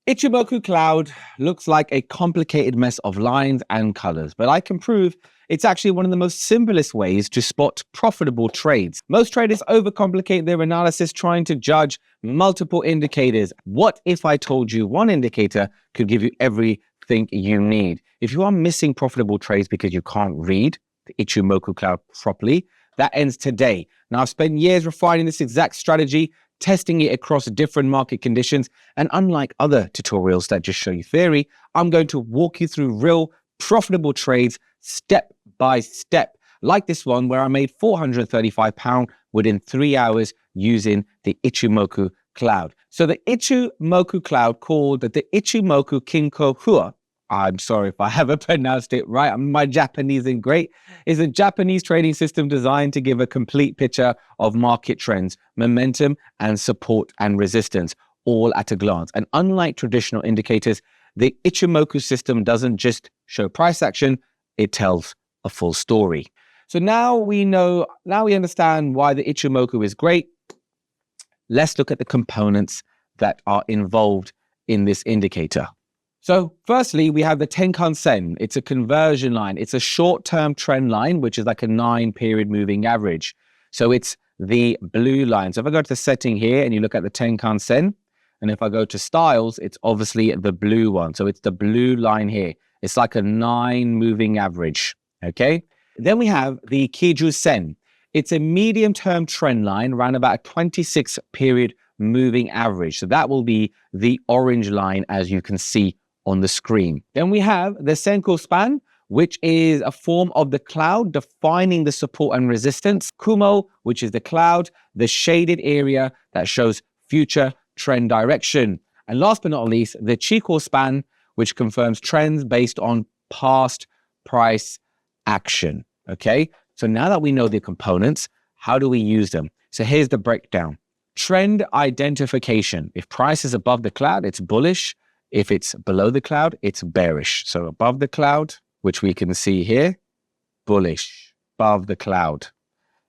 Ichimoku Cloud looks like a complicated mess of lines and colors, but I can prove it's actually one of the most simplest ways to spot profitable trades. Most traders overcomplicate their analysis trying to judge multiple indicators. What if I told you one indicator could give you everything you need? If you are missing profitable trades because you can't read the Ichimoku Cloud properly, that ends today. Now, I've spent years refining this exact strategy, testing it across different market conditions. And unlike other tutorials that just show you theory, I'm going to walk you through real profitable trades step by step, like this one where I made £435 within 3 hours using the Ichimoku Cloud. So the Ichimoku Cloud, called the Ichimoku Kinko Hua, I'm sorry if I haven't pronounced it right, my Japanese isn't great, is a Japanese trading system designed to give a complete picture of market trends, momentum, and support and resistance, all at a glance. And unlike traditional indicators, the Ichimoku system doesn't just show price action, it tells a full story. So now we understand why the Ichimoku is great. Let's look at the components that are involved in this indicator. So firstly, we have the Tenkan Sen. It's a conversion line. It's a short-term trend line, which is like a 9-period moving average. So it's the blue line. So if I go to the setting here and you look at the Tenkan Sen, and if I go to styles, it's obviously the blue one. So it's the blue line here. It's like a 9 moving average, okay? Then we have the Kiju Sen. It's a medium-term trend line around about a 26-period moving average. So that will be the orange line, as you can see on the screen. Then we have the Senko Span, which is a form of the cloud defining the support and resistance. Kumo, which is the cloud, the shaded area that shows future trend direction. And last but not least, the Chikou Span, which confirms trends based on past price action. Okay, so now that we know the components, how do we use them? So here's the breakdown. Trend identification. If price is above the cloud, it's bullish. If it's below the cloud, it's bearish. So above the cloud, which we can see here, bullish, above the cloud.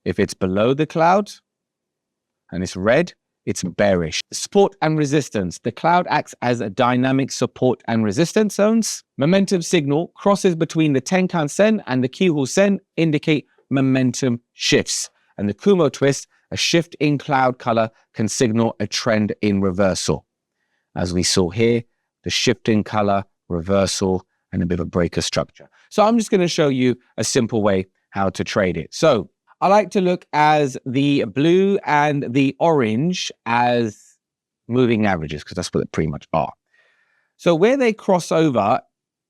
If it's below the cloud and it's red, it's bearish. Support and resistance. The cloud acts as a dynamic support and resistance zones. Momentum signal crosses between the Tenkan Sen and the Kiju Sen indicate momentum shifts. And the Kumo twist, a shift in cloud color, can signal a trend in reversal. As we saw here, the shift in color, reversal, and a bit of a breaker structure. So I'm just going to show you a simple way how to trade it. So I like to look as the blue and the orange as moving averages, because that's what they pretty much are. So where they cross over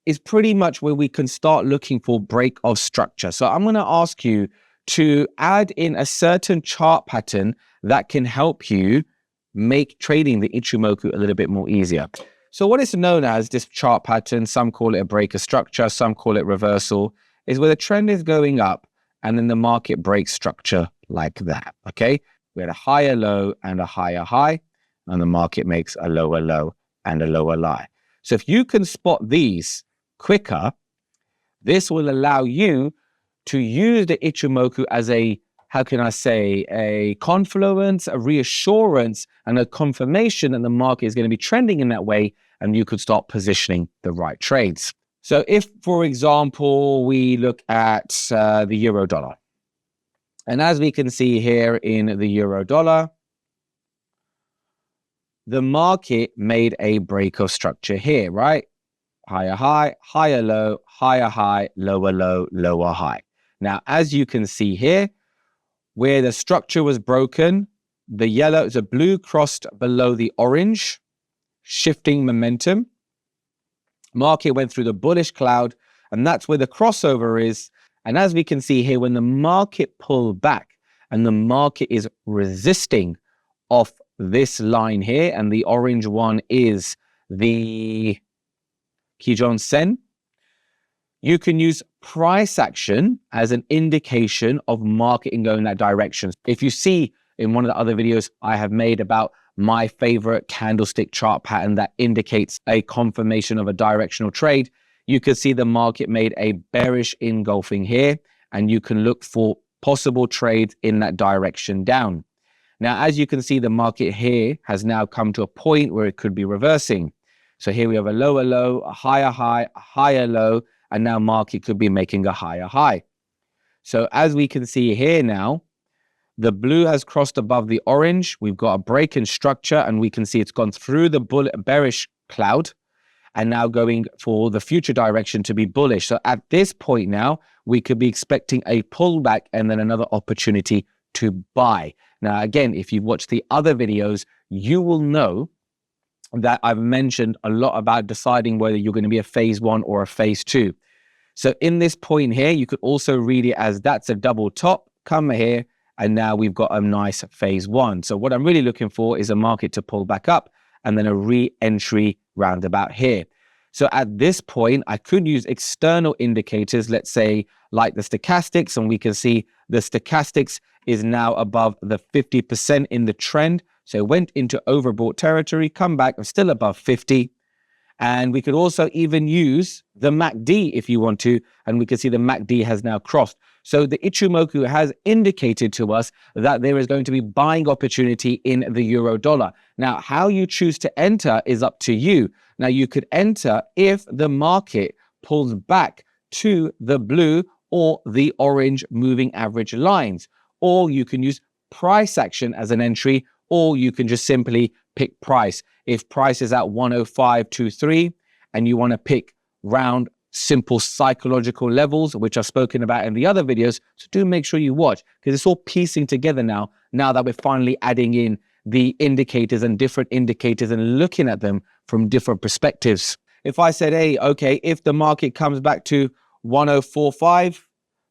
is pretty much where we can start looking for break of structure. So I'm going to ask you to add in a certain chart pattern that can help you make trading the Ichimoku a little bit more easier. So what is known as this chart pattern, some call it a breaker structure, some call it reversal, is where the trend is going up and then the market breaks structure like that, okay? We had a higher low and a higher high, and the market makes a lower low and a lower high. So if you can spot these quicker, this will allow you to use the Ichimoku as a, how can I say, a confluence, a reassurance, and a confirmation that the market is going to be trending in that way, and you could start positioning the right trades. So if, for example, we look at the euro dollar, and as we can see here in the euro dollar, the market made a break of structure here, right? Higher high, higher low, higher high, lower low, lower high. Now, as you can see here, where the structure was broken, the blue crossed below the orange, shifting momentum. Market went through the bullish cloud, and that's where the crossover is. And as we can see here, when the market pulled back and the market is resisting off this line here, and the orange one is the Kijun Sen, you can use price action as an indication of market in going that direction. If you see in one of the other videos I have made about my favorite candlestick chart pattern that indicates a confirmation of a directional trade, you can see the market made a bearish engulfing here, and you can look for possible trades in that direction down. Now, as you can see, the market here has now come to a point where it could be reversing. So here we have a lower low, a higher high, a higher low, and now market could be making a higher high. So as we can see here now, the blue has crossed above the orange. We've got a break in structure, and we can see it's gone through the bearish cloud and now going for the future direction to be bullish. So at this point now, we could be expecting a pullback and then another opportunity to buy. Now, again, if you've watched the other videos, you will know that I've mentioned a lot about deciding whether you're going to be a phase 1 or a phase 2. So in this point here, you could also read it as that's a double top, come here, and now we've got a nice phase 1. So what I'm really looking for is a market to pull back up and then a re-entry roundabout here. So at this point, I could use external indicators, let's say like the stochastics, and we can see the stochastics is now above the 50% in the trend. So it went into overbought territory, come back, and still above 50. And we could also even use the MACD if you want to, and we can see the MACD has now crossed. So the Ichimoku has indicated to us that there is going to be buying opportunity in the euro dollar. Now, how you choose to enter is up to you. Now, you could enter if the market pulls back to the blue or the orange moving average lines, or you can use price action as an entry, or you can just simply pick price. If price is at 105.23 and you want to pick round simple psychological levels, which I've spoken about in the other videos, so do make sure you watch, because it's all piecing together now that we're finally adding in the indicators and different indicators and looking at them from different perspectives. If I said, hey, okay, if the market comes back to 104.5,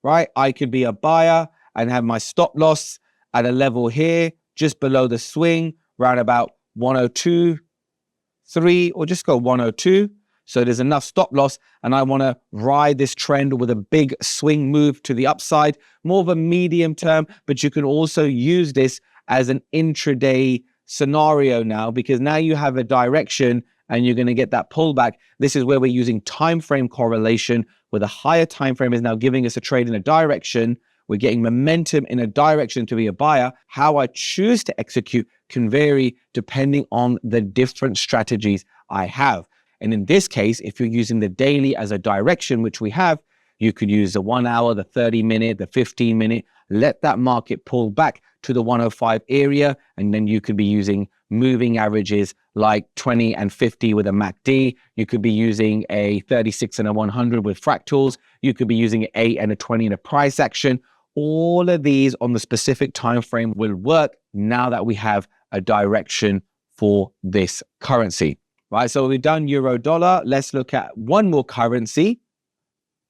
right, I could be a buyer and have my stop loss at a level here, just below the swing, around about 102.3, or just go 102. So there's enough stop loss, and I want to ride this trend with a big swing move to the upside, more of a medium term, but you can also use this as an intraday scenario now, because now you have a direction and you're going to get that pullback. This is where we're using time frame correlation, where the higher time frame is now giving us a trade in a direction. We're getting momentum in a direction to be a buyer. How I choose to execute can vary depending on the different strategies I have. And in this case, if you're using the daily as a direction, which we have, you could use the 1 hour, the 30 minute, the 15 minute, let that market pull back to the 105 area. And then you could be using moving averages like 20 and 50 with a MACD. You could be using a 36 and a 100 with fractals. You could be using an 8 and a 20 in a price action. All of these on the specific time frame will work now that we have a direction for this currency. Right, so we've done euro dollar. Let's look at one more currency.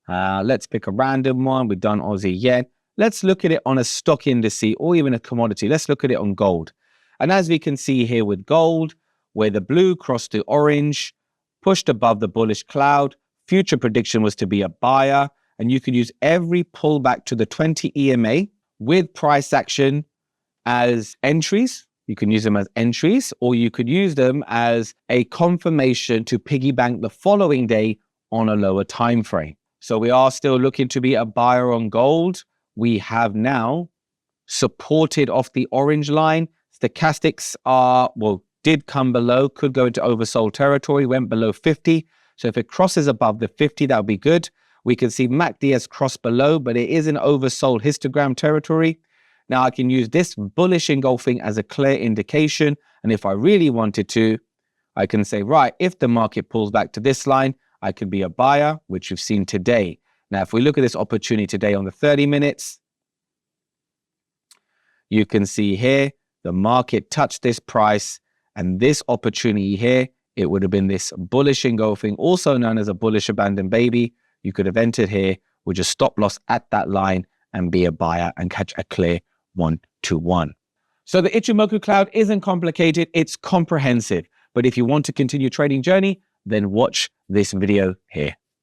Let's pick a random one. We've done Aussie yen. Let's look at it on a stock indice or even a commodity. Let's look at it on gold. And as we can see here with gold, where the blue crossed the orange, pushed above the bullish cloud, future prediction was to be a buyer. And you could use every pullback to the 20 EMA with price action as entries. You can use them as entries, or you could use them as a confirmation to piggy bank the following day on a lower time frame. So we are still looking to be a buyer on gold. We have now supported off the orange line. Stochastics did come below, could go into oversold territory, went below 50. So if it crosses above the 50, that would be good. We can see MACD has crossed below, but it is in oversold histogram territory. Now I can use this bullish engulfing as a clear indication. And if I really wanted to, I can say, right, if the market pulls back to this line, I could be a buyer, which you've seen today. Now, if we look at this opportunity today on the 30 minutes, you can see here, the market touched this price, and this opportunity here, it would have been this bullish engulfing, also known as a bullish abandoned baby. You could have entered here with your stop loss at that line and be a buyer and catch a clear 1-to-1. So the Ichimoku Cloud isn't complicated, it's comprehensive. But if you want to continue trading journey, then watch this video here.